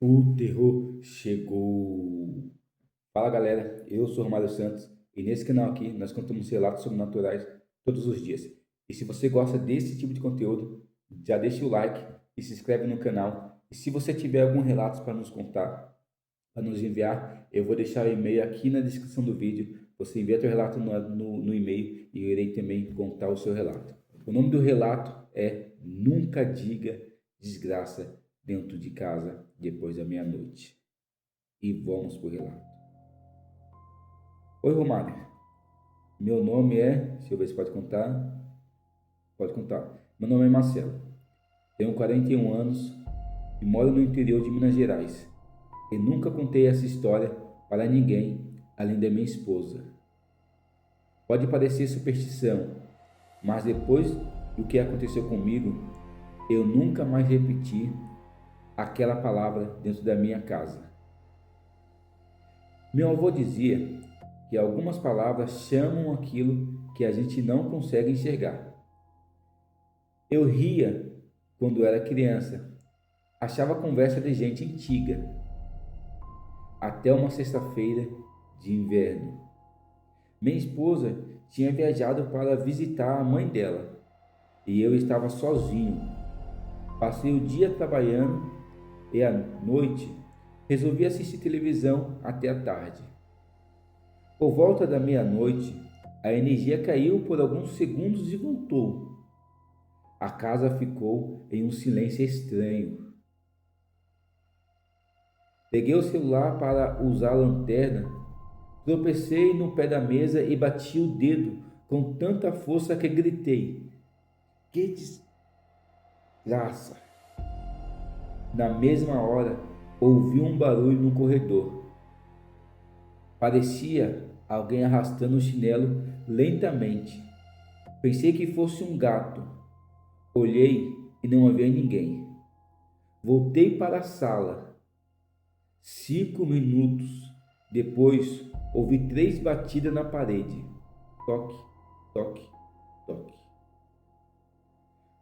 O terror chegou. Fala galera, eu sou Romário Santos e nesse canal aqui nós contamos relatos sobrenaturais todos os dias. E se você gosta desse tipo de conteúdo, já deixa o like e se inscreve no canal. E se você tiver algum relato para nos contar, para nos enviar, eu vou deixar o e-mail aqui na descrição do vídeo. Você envia seu relato no e-mail e eu irei também contar o seu relato. O nome do relato é Nunca Diga Desgraça Dentro de Casa Depois da Meia-Noite. E vamos para o relato. Oi, Romário. Meu nome é... Deixa eu ver se pode contar. Pode contar. Meu nome é Marcelo. Tenho 41 anos e moro no interior de Minas Gerais. E nunca contei essa história para ninguém, além da minha esposa. Pode parecer superstição, mas depois do que aconteceu comigo, eu nunca mais repeti aquela palavra dentro da minha casa. Meu avô dizia que algumas palavras chamam aquilo que a gente não consegue enxergar. Eu ria quando era criança, achava conversa de gente antiga, até uma sexta-feira de inverno. Minha esposa tinha viajado para visitar a mãe dela e eu estava sozinho. Passei o dia trabalhando e à noite resolvi assistir televisão até a tarde. Por volta da meia-noite, a energia caiu por alguns segundos e voltou. A casa ficou em um silêncio estranho. Peguei o celular para usar a lanterna, tropecei no pé da mesa e bati o dedo com tanta força que gritei: "Que desgraça!" Na mesma hora, ouvi um barulho no corredor. Parecia alguém arrastando o chinelo lentamente. Pensei que fosse um gato. Olhei e não havia ninguém. Voltei para a sala. 5 minutos depois, ouvi 3 batidas na parede. Toque, toque, toque.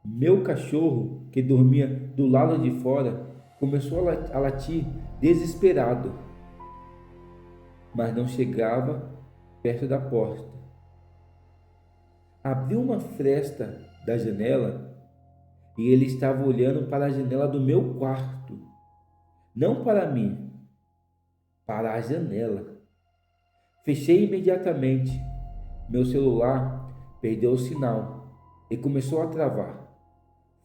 Meu cachorro, que dormia do lado de fora, começou a latir desesperado, mas não chegava perto da porta. Abri uma fresta da janela e ele estava olhando para a janela do meu quarto. Não para mim, para a janela. Fechei imediatamente. Meu celular perdeu o sinal e começou a travar.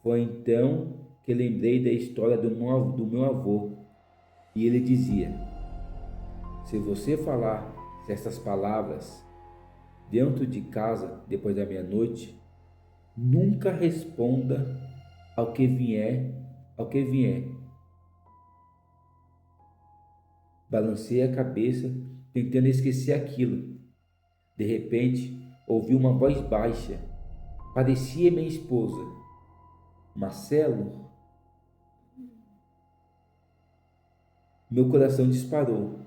Foi então que lembrei da história do meu avô. E ele dizia: se você falar essas palavras dentro de casa depois da meia-noite, nunca responda ao que vier, ao que vier. Balancei a cabeça, tentando esquecer aquilo. De repente, ouvi uma voz baixa. Parecia minha esposa. Marcelo? Meu coração disparou.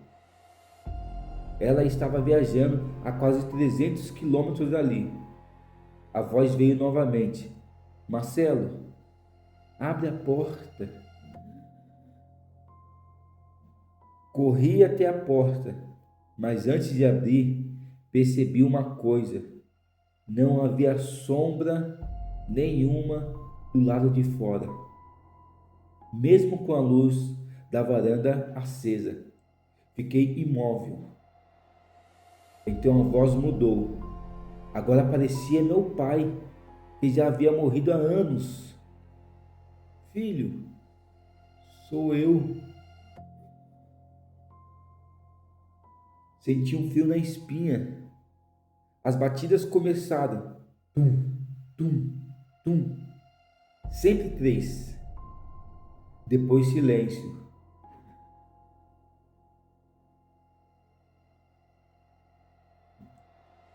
Ela estava viajando a quase 300 quilômetros dali. A voz veio novamente. Marcelo, abre a porta. Corri até a porta, mas antes de abrir, percebi uma coisa. Não havia sombra nenhuma do lado de fora, mesmo com a luz da varanda acesa. Fiquei imóvel. Então a voz mudou. Agora parecia meu pai, que já havia morrido há anos. Filho, sou eu. Senti um frio na espinha. As batidas começaram. Tum, tum, tum. Sempre 3. Depois silêncio.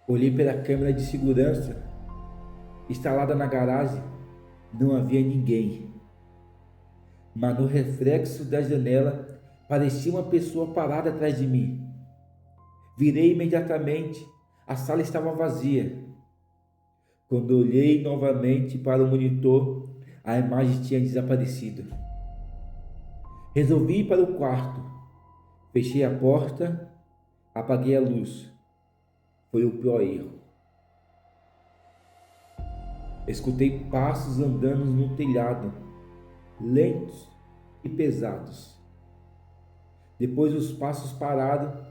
Olhei pela câmera de segurança. Instalada na garagem, não havia ninguém. Mas no reflexo da janela, parecia uma pessoa parada atrás de mim. Virei imediatamente. A sala estava vazia. Quando olhei novamente para o monitor, a imagem tinha desaparecido. Resolvi ir para o quarto. Fechei a porta, apaguei a luz. Foi o pior erro. Escutei passos andando no telhado, lentos e pesados. Depois os passos pararam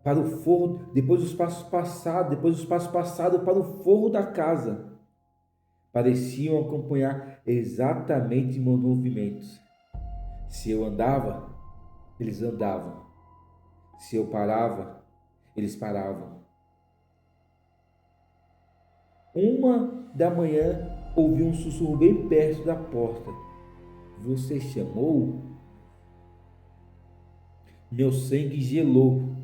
para o forro, depois os passos passaram para o forro da casa. Pareciam acompanhar exatamente meus movimentos. Se eu andava, eles andavam. Se eu parava, eles paravam. 1 da manhã, ouvi um sussurro bem perto da porta. Você chamou? Meu sangue gelou.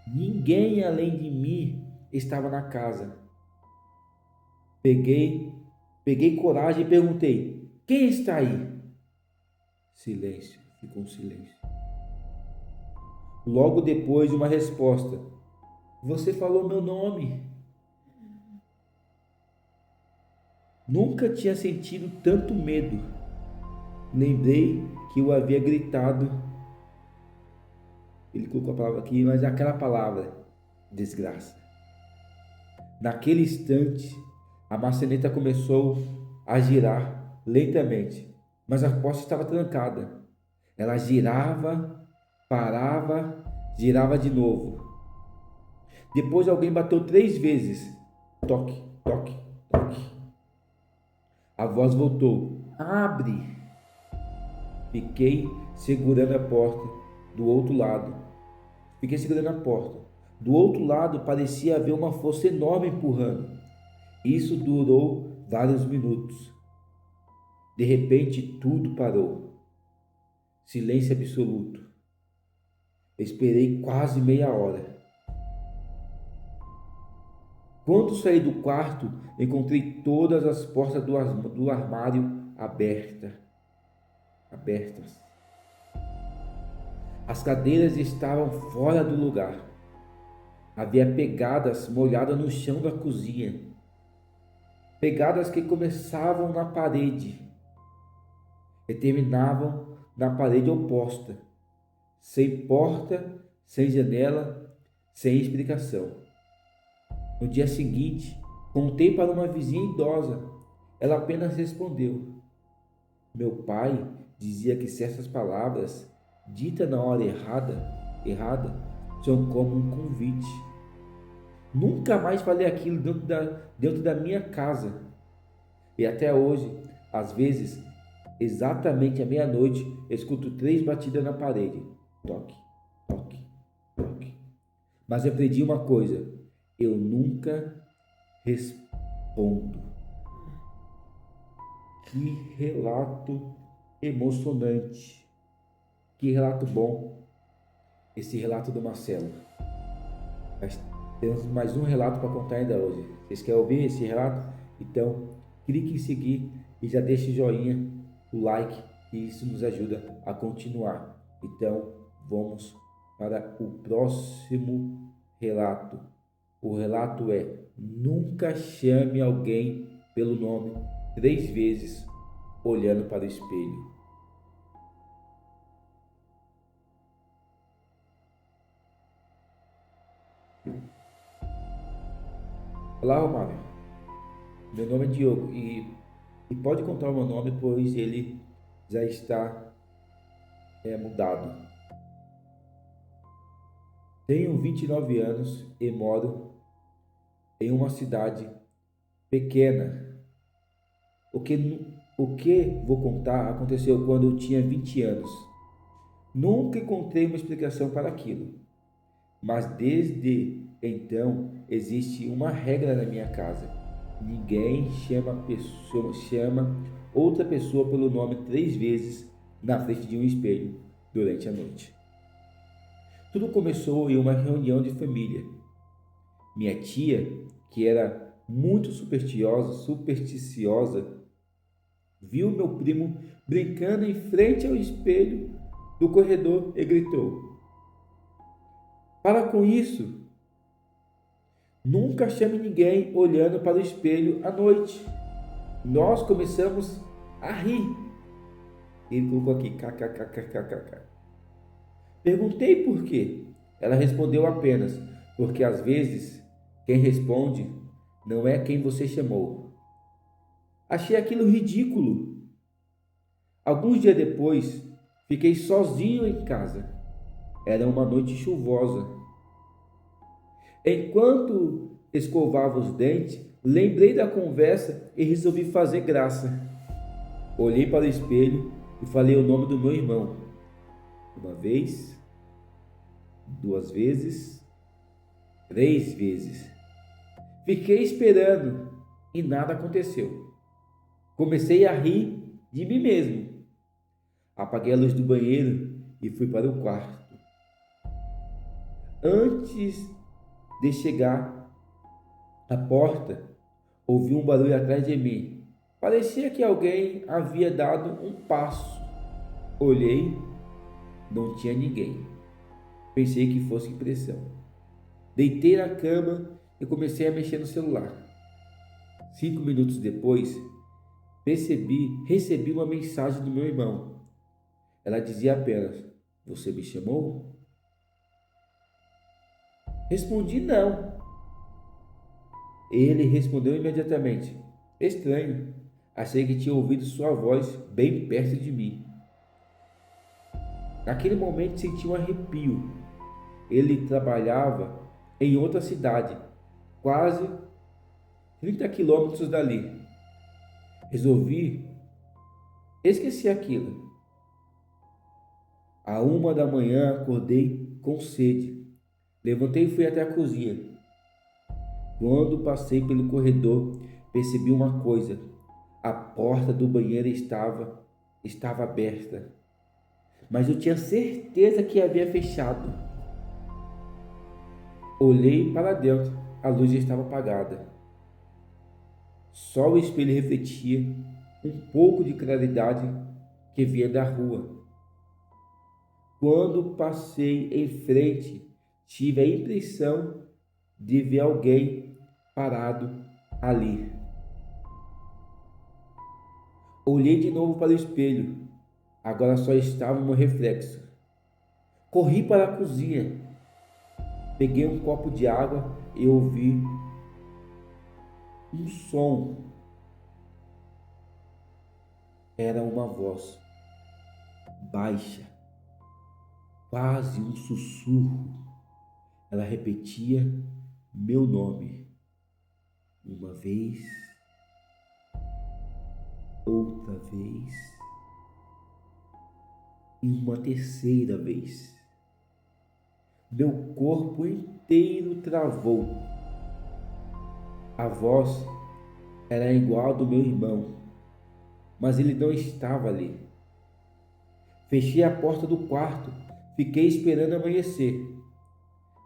Ninguém além de mim estava na casa. Peguei coragem e perguntei: quem está aí? Silêncio, ficou um silêncio. Logo depois, uma resposta: você falou meu nome. Nunca tinha sentido tanto medo. Lembrei que eu havia gritado. Ele colocou a palavra aqui, mas aquela palavra, desgraça. Naquele instante, a maçaneta começou a girar lentamente, mas a porta estava trancada. Ela girava, parava, girava de novo. Depois alguém bateu 3 vezes. Toque, toque, toque. A voz voltou. Abre! Fiquei segurando a porta do outro lado. Do outro lado parecia haver uma força enorme empurrando. Isso durou vários minutos. De repente tudo parou. Silêncio absoluto. Esperei quase meia hora. Quando saí do quarto, encontrei todas as portas do armário abertas. As cadeiras estavam fora do lugar. Havia pegadas molhadas no chão da cozinha. Pegadas que começavam na parede e terminavam na parede oposta. Sem porta, sem janela, sem explicação. No dia seguinte, contei para uma vizinha idosa. Ela apenas respondeu: meu pai dizia que certas palavras, ditas na hora errada, são como um convite. Nunca mais falei aquilo dentro da minha casa. E até hoje, às vezes, exatamente à meia-noite, escuto 3 batidas na parede. Toque, toque, toque. Mas aprendi uma coisa: eu nunca respondo. Que relato emocionante. Que relato bom. Esse relato do Marcelo. Mas temos mais um relato para contar ainda hoje. Vocês querem ouvir esse relato? Então, clique em seguir e já deixe o joinha, o like, que isso nos ajuda a continuar. Então, vamos para o próximo relato. O relato é: nunca chame alguém pelo nome 3 vezes olhando para o espelho. Olá, Romário. Meu nome é Diogo e pode contar o meu nome, pois ele já está mudado. Tenho 29 anos e moro em uma cidade pequena. O que vou contar aconteceu quando eu tinha 20 anos. Nunca encontrei uma explicação para aquilo, mas desde então existe uma regra na minha casa: ninguém chama outra pessoa pelo nome 3 vezes na frente de um espelho durante a noite. Tudo começou em uma reunião de família. Minha tia, que era muito supersticiosa, viu meu primo brincando em frente ao espelho do corredor e gritou: para com isso! Nunca chame ninguém olhando para o espelho à noite. Nós começamos a rir. Ele colocou aqui, kkkkkk. Perguntei por quê. Ela respondeu apenas, porque às vezes quem responde não é quem você chamou. Achei aquilo ridículo. Alguns dias depois, fiquei sozinho em casa. Era uma noite chuvosa. Enquanto escovava os dentes, lembrei da conversa e resolvi fazer graça. Olhei para o espelho e falei o nome do meu irmão. Uma vez, duas vezes, três vezes. Fiquei esperando e nada aconteceu. Comecei a rir de mim mesmo. Apaguei a luz do banheiro e fui para o quarto. Antes de chegar à porta, ouvi um barulho atrás de mim. Parecia que alguém havia dado um passo. Olhei, não tinha ninguém. Pensei que fosse impressão. Deitei na cama e comecei a mexer no celular. 5 minutos depois, recebi uma mensagem do meu irmão. Ela dizia apenas: "Você me chamou?" Respondi não. Ele respondeu imediatamente: "Estranho. Achei que tinha ouvido sua voz bem perto de mim." Naquele momento senti um arrepio. Ele trabalhava em outra cidade, quase 30 quilômetros dali. Resolvi esquecer aquilo. À 1 da manhã acordei com sede. Levantei e fui até a cozinha. Quando passei pelo corredor, percebi uma coisa. A porta do banheiro estava aberta, mas eu tinha certeza que havia fechado. Olhei para dentro. A luz estava apagada. Só o espelho refletia um pouco de claridade que vinha da rua. Quando passei em frente, tive a impressão de ver alguém parado ali. Olhei de novo para o espelho. Agora só estava o meu reflexo. Corri para a cozinha. Peguei um copo de água e ouvi um som. Era uma voz baixa, quase um sussurro. Ela repetia meu nome. Uma vez, outra vez e uma terceira vez. Meu corpo inteiro travou. A voz era igual ao do meu irmão, mas ele não estava ali. Fechei a porta do quarto, fiquei esperando amanhecer.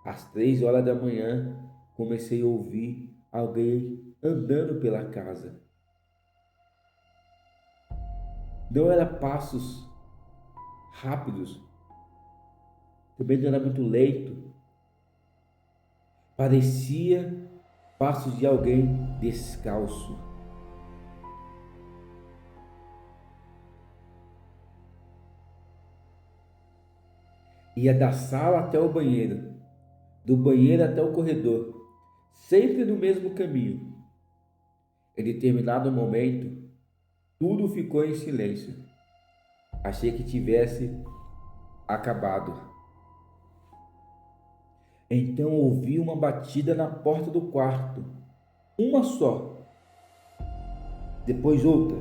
Às 3 horas da manhã, comecei a ouvir alguém andando pela casa. Não eram passos rápidos, também não era muito lento. Parecia passos de alguém descalço. Ia da sala até o banheiro, do banheiro até o corredor, sempre no mesmo caminho. Em determinado momento, tudo ficou em silêncio. Achei que tivesse acabado. Então ouvi uma batida na porta do quarto. Uma só. Depois outra.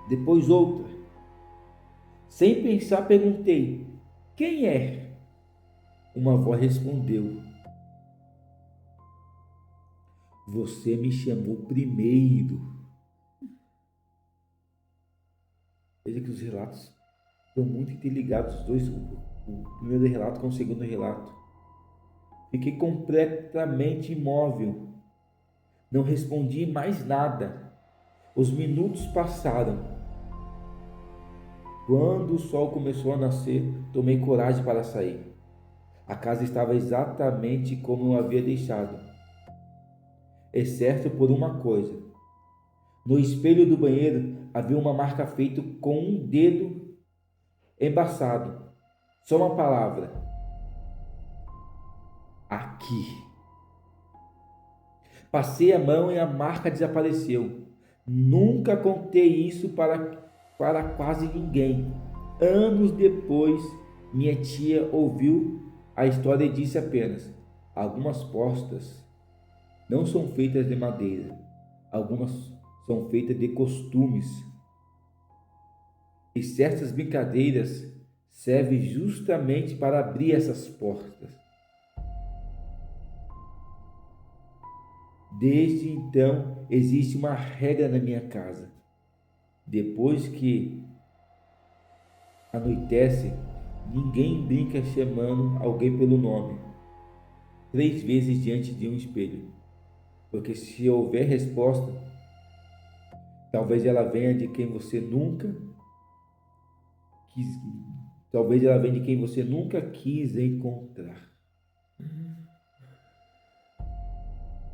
Depois outra. Sem pensar, perguntei: "Quem é?" Uma voz respondeu: "Você me chamou primeiro." Veja que os relatos estão muito interligados, os dois, o primeiro relato com o segundo relato. Fiquei completamente imóvel. Não respondi mais nada. Os minutos passaram. Quando o sol começou a nascer, tomei coragem para sair. A casa estava exatamente como eu havia deixado, exceto por uma coisa. No espelho do banheiro havia uma marca feita com um dedo embaçado. Só uma palavra: aqui. Passei a mão e a marca desapareceu. Nunca contei isso para quase ninguém. Anos depois, minha tia ouviu a história e disse apenas: algumas portas não são feitas de madeira, algumas são feitas de costumes. E certas brincadeiras servem justamente para abrir essas portas. Desde então, existe uma regra na minha casa. Depois que anoitece, ninguém brinca chamando alguém pelo nome 3 vezes diante de um espelho. Porque se houver resposta, talvez ela venha de quem você nunca quis, talvez ela venha de quem você nunca quis encontrar.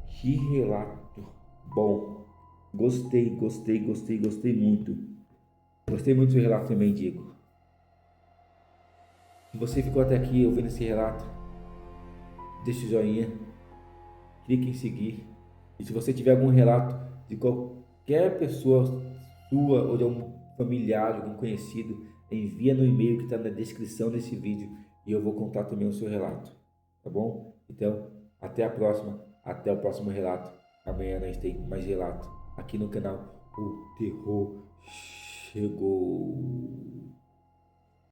Que relato bom. Gostei muito. Gostei muito do relato também, Diego. Se você ficou até aqui ouvindo esse relato, deixe o joinha, clique em seguir. E se você tiver algum relato de qualquer pessoa sua ou de algum familiar, algum conhecido, envia no e-mail que está na descrição desse vídeo e eu vou contar também o seu relato, tá bom? Então, até a próxima, até o próximo relato. Amanhã nós temos mais relato aqui no canal O Terror Chegou.